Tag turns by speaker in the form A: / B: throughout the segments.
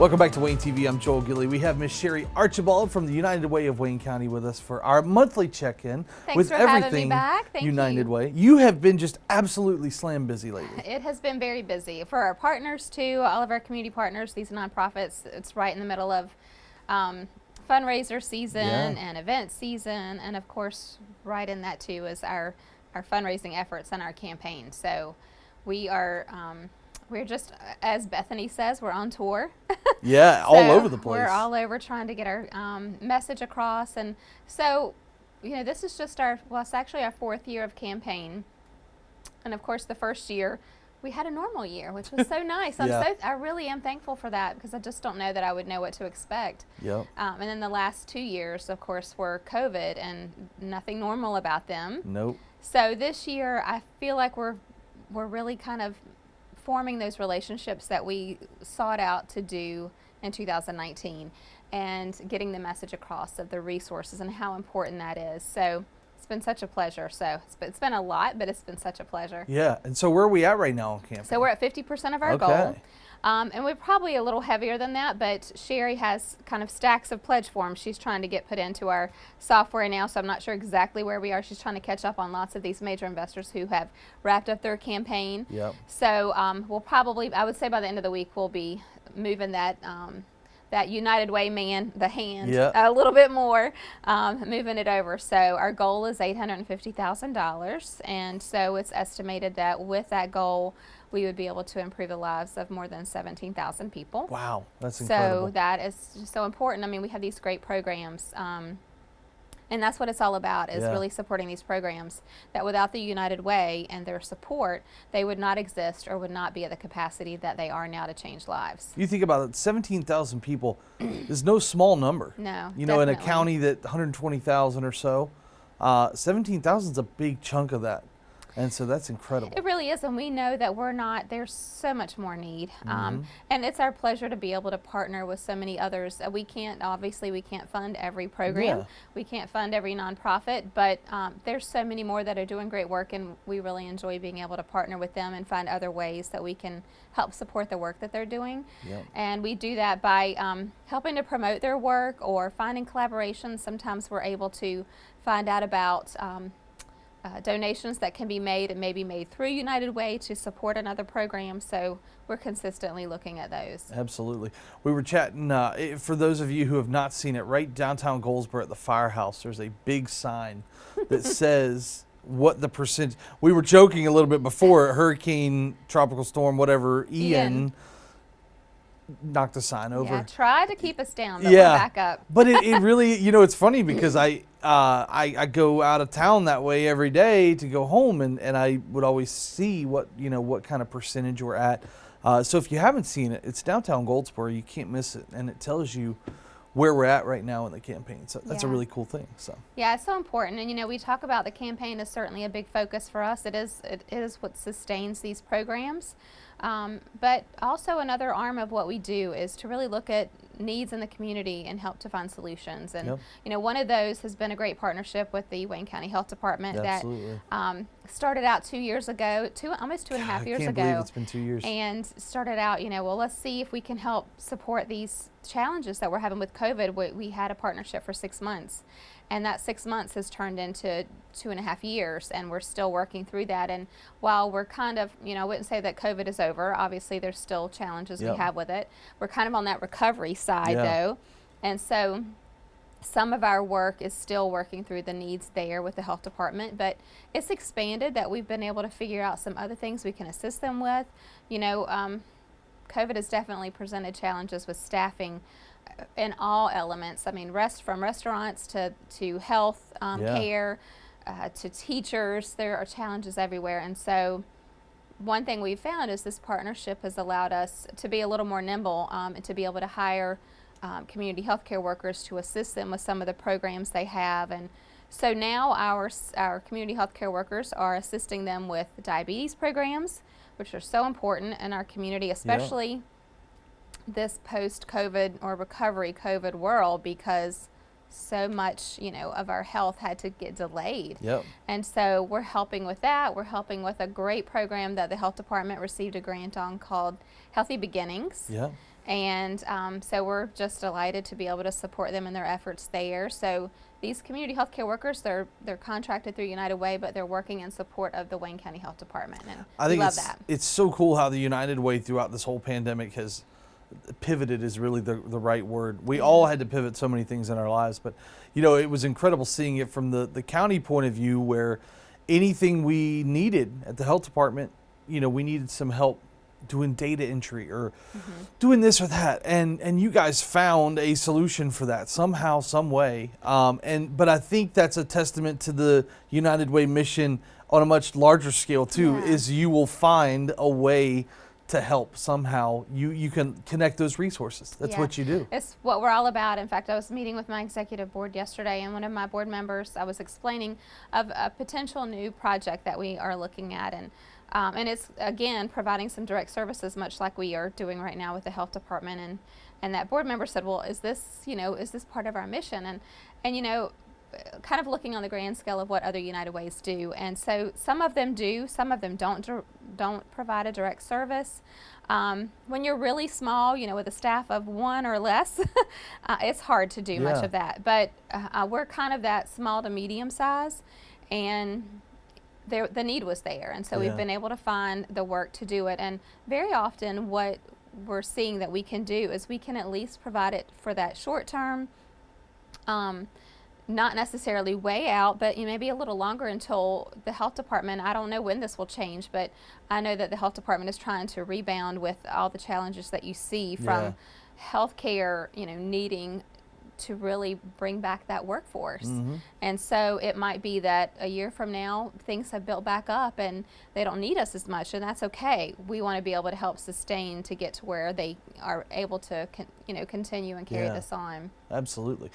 A: Welcome back to Wayne TV. I'm Joel Gilley. We have Miss Sherry Archibald from the United Way of Wayne County with us for our monthly check-in with
B: for having
A: everything
B: me back. Thank
A: United
B: you.
A: Way. You have been just absolutely slam busy lately.
B: It has been very busy for our partners too. All of our community partners, these nonprofits. It's right in the middle of fundraiser season and event season, and of course, right in that too is our fundraising efforts and our campaign. So we are. We're just, as Bethany says, we're on tour.
A: Yeah,
B: So
A: all over the place.
B: We're all over trying to get our message across. And so, you know, this is just it's actually our 4th year of campaign. And of course, the first year, we had a normal year, which was so nice. I really am thankful for that because I just don't know that I would know what to expect.
A: Yep.
B: And then the last 2 years, of course, were COVID and nothing normal about them.
A: Nope.
B: So this year, I feel like we're really kind of forming those relationships that we sought out to do in 2019 and getting the message across of the resources and how important that is. So it's been such a pleasure. So it's been a lot, but it's been such a pleasure.
A: Yeah, and so where are we at right now on campus?
B: So we're at 50% of our goal. And we're probably a little heavier than that, but Sherry has kind of stacks of pledge forms she's trying to get put into our software now, so I'm not sure exactly where we are. She's trying to catch up on lots of these major investors who have wrapped up their campaign.
A: Yep.
B: So we'll probably, I would say by the end of the week, we'll be moving that that United Way the hand, a little bit more, moving it over. So our goal is $850,000, and so it's estimated that with that goal, we would be able to improve the lives of more than 17,000 people.
A: Wow, that's incredible.
B: So that is just so important. I mean, we have these great programs, and that's what it's all about, is really supporting these programs that without the United Way and their support, they would not exist or would not be at the capacity that they are now to change lives.
A: You think about it, 17,000 people is no small number.
B: No,
A: you know, in a county that 120,000 or so, 17,000 is a big chunk of that. And so that's incredible.
B: It really is, and we know that there's so much more need. And it's our pleasure to be able to partner with so many others. Obviously we can't fund every program.
A: Yeah.
B: We can't fund every nonprofit, but there's so many more that are doing great work, and we really enjoy being able to partner with them and find other ways that we can help support the work that they're doing.
A: Yep.
B: And we do that by helping to promote their work or finding collaborations. Sometimes we're able to find out about donations that can be made and maybe made through United Way to support another program. So we're consistently looking at those.
A: Absolutely. We were chatting, for those of you who have not seen it, right downtown Goldsboro at the firehouse, there's a big sign that says what the percentage. We were joking a little bit before hurricane, tropical storm, whatever, Ian knocked the sign over.
B: Yeah, try to keep us down, but we're back up.
A: But it really, you know, it's funny because I go out of town that way every day to go home, and I would always see what kind of percentage we're at. So if you haven't seen it, it's downtown Goldsboro. You can't miss it, and it tells you where we're at right now in the campaign. So that's a really cool thing. So
B: yeah, it's so important. And you know, we talk about the campaign is certainly a big focus for us. It is what sustains these programs. But also another arm of what we do is to really look at needs in the community and help to find solutions. And you know, one of those has been a great partnership with the Wayne County Health Department that started out 2 years ago, almost 2.5 years ago.
A: I can't believe it's been 2 years.
B: And started out, you know, well, let's see if we can help support these challenges that we're having with COVID. We had a partnership for 6 months, and that 6 months has turned into 2.5 years, and we're still working through that. And while we're kind of, you know, I wouldn't say that COVID is over. Obviously, there's still challenges we have with it. We're kind of on that recovery side, though. And so some of our work is still working through the needs there with the health department, but it's expanded that we've been able to figure out some other things we can assist them with. You know, COVID has definitely presented challenges with staffing in all elements. I mean, from restaurants to health care to teachers, there are challenges everywhere. And so one thing we've found is this partnership has allowed us to be a little more nimble and to be able to hire community healthcare workers to assist them with some of the programs they have. And so now our community healthcare workers are assisting them with diabetes programs, which are so important in our community, especially this post-COVID or recovery COVID world, because so much, you know, of our health had to get delayed.
A: Yep.
B: And so we're helping with that. We're helping with a great program that the health department received a grant on called Healthy Beginnings.
A: Yeah.
B: And so we're just delighted to be able to support them in their efforts there. So these community healthcare workers, they're contracted through United Way, but they're working in support of the Wayne County Health Department, and
A: I think
B: love that.
A: It's so cool how the United Way throughout this whole pandemic has pivoted is really the right word. We all had to pivot so many things in our lives, but it was incredible seeing it from the county point of view, where anything we needed at the health department, we needed some help doing data entry or doing this or that, and you guys found a solution for that somehow, some way. But I think that's a testament to the United Way mission on a much larger scale too.
B: Yeah.
A: Is you will find a way to help somehow. You can connect those resources. That's what you do.
B: It's what we're all about. In fact, I was meeting with my executive board yesterday, and one of my board members, I was explaining of a potential new project that we are looking at, and it's, again, providing some direct services, much like we are doing right now with the health department. And that board member said, well, is this part of our mission? And kind of looking on the grand scale of what other United Ways do. And so some of them do, some of them don't provide a direct service. When you're really small, with a staff of one or less, it's hard to do much of that. But we're kind of that small to medium size, and the need was there, and so we've been able to find the work to do it. And very often what we're seeing that we can do is we can at least provide it for that short term, not necessarily way out, but maybe a little longer until the health department, I don't know when this will change, but I know that the health department is trying to rebound with all the challenges that you see from healthcare, needing to really bring back that workforce. And so it might be that a year from now things have built back up and they don't need us as much, and that's okay. We want to be able to help sustain to get to where they are able to continue and carry this on.
A: Absolutely.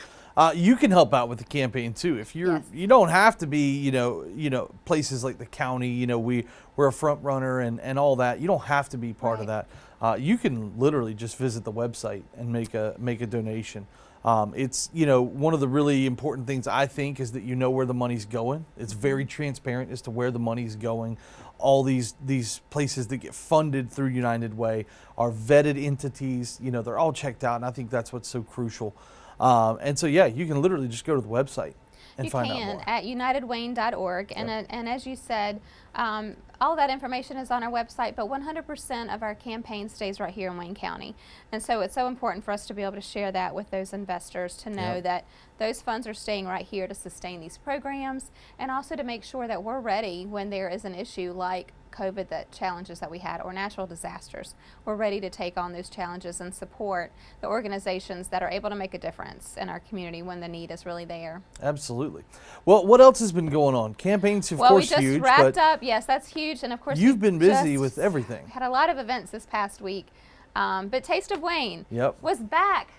A: You can help out with the campaign too. If you don't have to be places like the county, we're a front runner and all that. You don't have to be part of that. You can literally just visit the website and make a donation. It's one of the really important things, I think, is that where the money's going. It's very transparent as to where the money's going. All these places that get funded through United Way are vetted entities. They're all checked out, and I think that's what's so crucial. And so you can literally just go to the website and find out more.
B: You can at unitedwayne.org, and as you said, all that information is on our website, but 100% of our campaign stays right here in Wayne County. And so it's so important for us to be able to share that with those investors, to know that those funds are staying right here to sustain these programs, and also to make sure that we're ready when there is an issue like COVID, the challenges that we had, or natural disasters. We're ready to take on those challenges and support the organizations that are able to make a difference in our community when the need is really there.
A: Absolutely. Well, what else has been going on? Campaigns, of course,
B: we just
A: huge.
B: Wrapped up. Yes, that's huge. And of course,
A: you've been busy with everything.
B: Had a lot of events this past week. But Taste of Wayne was back.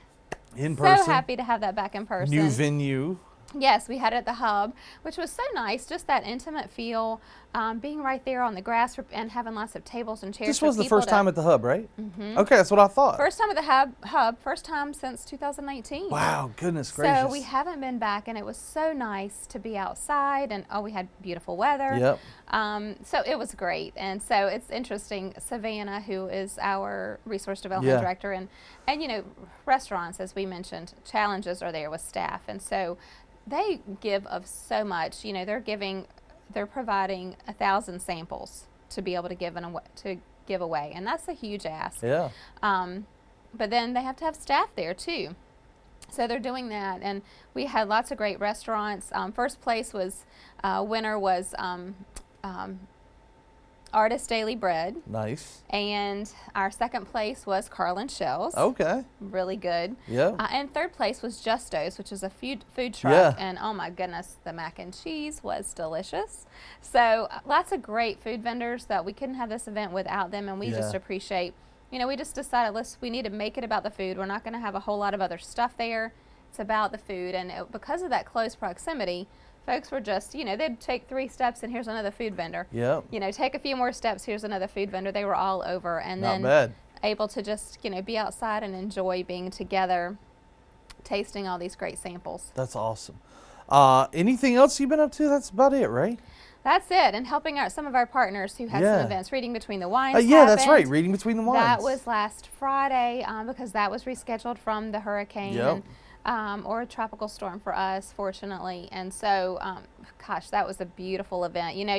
A: In person.
B: So happy to have that back in person.
A: New venue.
B: Yes, we had it at the Hub, which was so nice, just that intimate feel, being right there on the grass and having lots of tables and chairs.
A: This was the first time at the Hub, right?
B: Mm-hmm.
A: Okay, that's what I thought.
B: First time at the Hub, first time since 2019.
A: Wow, goodness gracious.
B: So we haven't been back, and it was so nice to be outside, and we had beautiful weather.
A: Yep.
B: So it was great, and so it's interesting. Savannah, who is our resource development director, and restaurants, as we mentioned, challenges are there with staff, and so they give of so much. They're providing 1,000 samples to be able to give away, and that's a huge ask.
A: Yeah.
B: But then they have to have staff there too, so they're doing that, and we had lots of great restaurants. First place was winner was Artist Daily Bread.
A: Nice.
B: And our second place was Carlin Shells.
A: Okay.
B: Really good.
A: Yeah.
B: And third place was Justo's, which is a food truck. And oh my goodness, the mac and cheese was delicious. So lots of great food vendors that we couldn't have this event without them, and we just appreciate. We just decided we need to make it about the food. We're not going to have a whole lot of other stuff there. It's about the food, and because of that close proximity, folks were just, they'd take 3 steps and here's another food vendor.
A: Yeah.
B: Take a few more steps, here's another food vendor. They were all over, and
A: Not bad.
B: Able to just, be outside and enjoy being together, tasting all these great samples.
A: That's awesome. Anything else you've been up to? That's about it, right?
B: That's it, and helping out some of our partners who had
A: Yeah.
B: some events. Reading Between the Wines.
A: Yeah, that's
B: happened.
A: right. Reading Between the Wines.
B: That was last Friday because that was rescheduled from the hurricane.
A: Yep.
B: Or a tropical storm for us, fortunately. And so, gosh, that was a beautiful event. You know,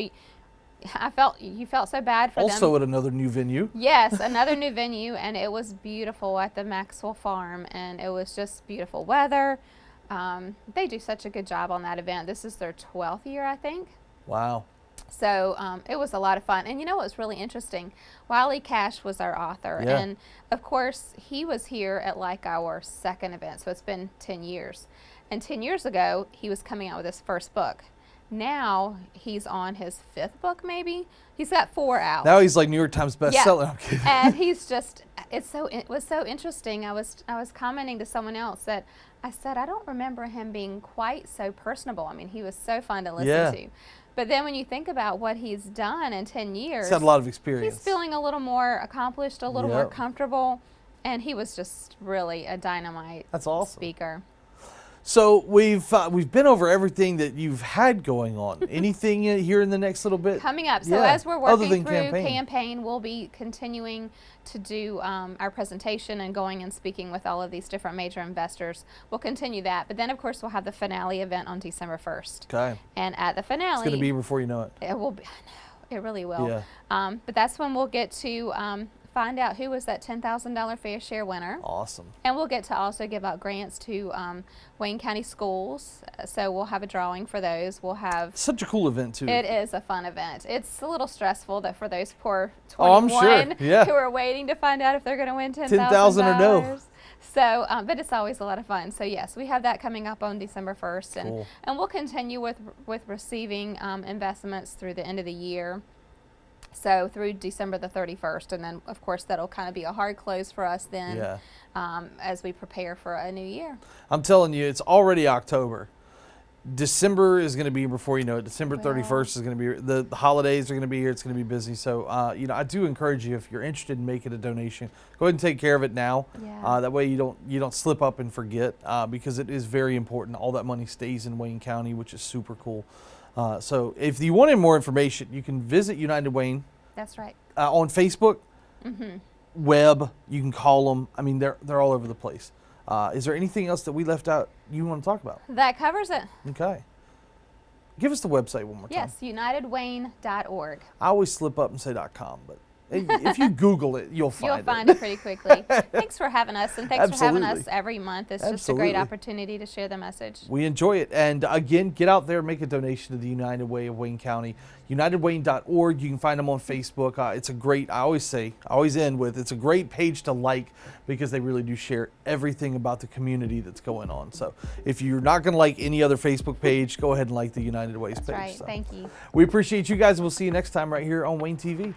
B: you felt so bad for them.
A: Also at another new venue.
B: Yes, another new venue, and it was beautiful at the Maxwell Farm, and it was just beautiful weather. They do such a good job on that event. This is their 12th year, I think.
A: Wow.
B: So it was a lot of fun. And you know what was really interesting? Wiley Cash was our author.
A: Yeah.
B: And of course, he was here at like our second event. So it's been 10 years. And 10 years ago, he was coming out with his first book. Now he's on his fifth book, maybe. He's got 4 out.
A: Now he's like New York Times bestseller.
B: Yeah.
A: I'm kidding.
B: And he's just, it was so interesting. I was commenting to someone else that I said, I don't remember him being quite so personable. I mean, he was so fun to listen to. But then when you think about what he's done in 10 years,
A: He's had a lot of experience.
B: he's feeling a little more accomplished, a little more comfortable, and he was just really a dynamite
A: That's awesome.
B: speaker.
A: So we've been over everything that you've had going on. Anything here in the next little bit?
B: Coming up. So
A: Yeah.
B: as we're
A: Other
B: working
A: than
B: through campaign, we'll be continuing to do our presentation and going and speaking with all of these different major investors. We'll continue that. But then, of course, we'll have the finale event on December 1st.
A: Okay.
B: And at the finale,
A: It's going to be before you know it.
B: it will be, I know, it really will.
A: Yeah.
B: But that's when we'll get to find out who was that $10,000 fair share winner.
A: Awesome.
B: And we'll get to also give out grants to Wayne County schools. So we'll have a drawing for those. We'll have.
A: Such a cool event too.
B: It is a fun event. It's a little stressful that for those poor
A: Oh, I'm
B: 21
A: sure. Yeah.
B: who are waiting to find out if they're going to win $10,000
A: $10,000 or no.
B: So, but it's always a lot of fun. So yes, we have that coming up on December 1st, and
A: Cool.
B: and we'll continue with receiving investments through the end of the year. So through December the 31st, and then of course that'll kind of be a hard close for us then,
A: Yeah.
B: as we prepare for a new year.
A: I'm telling you, it's already October. December is going to be before you know it. December 31st is going to be, the holidays are going to be here. It's going to be busy. So, you know, I do encourage you, if you're interested in making a donation, go ahead and take care of it now.
B: Yeah.
A: That way you don't slip up and forget, because it is very important. All that money stays in Wayne County, which is super cool. So if you wanted more information, you can visit United Wayne
B: That's right.
A: on Facebook,
B: Mm-hmm.
A: web. You can call them. I mean, they're all over the place. Is there anything else that we left out you want to talk about?
B: That covers it.
A: Okay. Give us the website one more time.
B: Yes, unitedwayne.org.
A: I always slip up and say .com, but if you Google it, you'll find it.
B: You'll find it pretty quickly. Thanks for having us, and thanks for having us
A: Absolutely.
B: every month. It's just a
A: Absolutely.
B: great opportunity to share the message.
A: We enjoy it. And again, get out there, make a donation to the United Way of Wayne County. UnitedWayne.org. You can find them on Facebook. It's a great, I always end with, it's a great page to like, because they really do share everything about the community that's going on. So if you're not going to like any other Facebook page, go ahead and like the United Ways
B: That's
A: page.
B: right.
A: So
B: Thank you.
A: we appreciate you guys. We'll see you next time right here on Wayne TV.